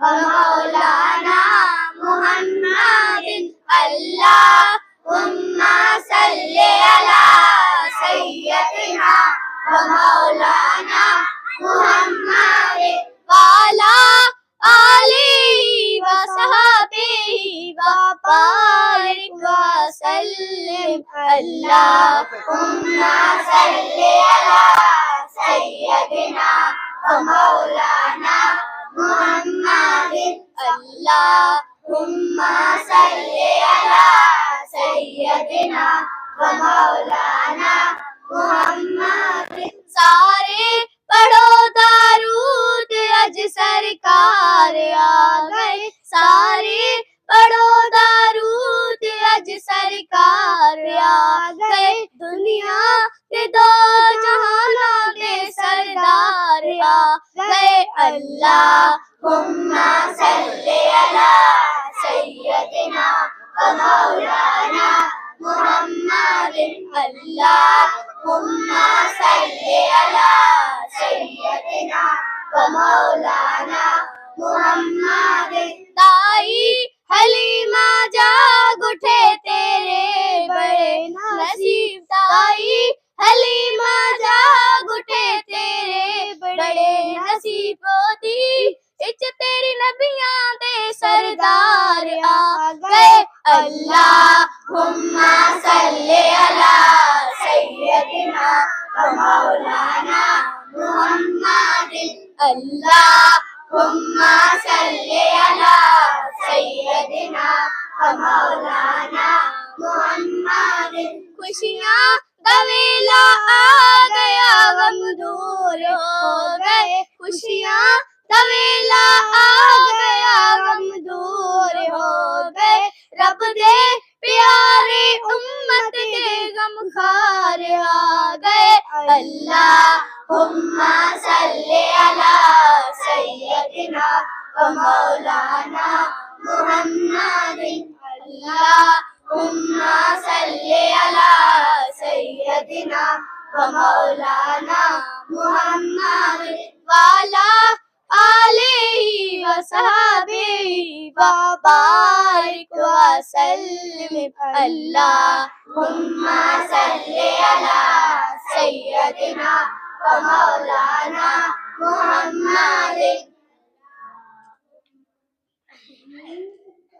ومولانا محمد اللهم صل على سيدنا ومولانا محمد وعلى آله وصحبه وبارك وسلم اللهم صل على سيدنا ومولانا محمد اللهم صل على سيدنا ومولانا محمد سارے پڑھو درود اج سرکار آ گئے سارے پڑھو درود اج سرکار آ گئے دنیا کے دو جہانوں کے سردار آ گئے اللہم صلی علی سیدنا و مولانا محمد اللہم صلی علی سیدنا و مولانا محمد تائی حلیمہ جاگ اٹھے تیرے بڑے نصیب تائی حلیمہ جاگ اٹھے تیرے بڑے نصیب دی اچ تیری نبیاں دے سردار آ گئے اللہم صلی علی سیدنا و مولانا محمد اللہم صلی علی سیدنا و مولانا محمد خوشیاں کا ویلا آ گیا غم دور ہو گئے خوشیاں کا ویلا آ گیا غم دور ہو گئے رب دے پیارے امت کے غم خار آ گئے اللہم صلی علی سیدنا و مولانا محمد اللہم صلی علی سیدنا و مولانا محمد وعلی آلہ و صحبہ وبارک وسلم اللہم صلی علی سیدنا و مولانا محمد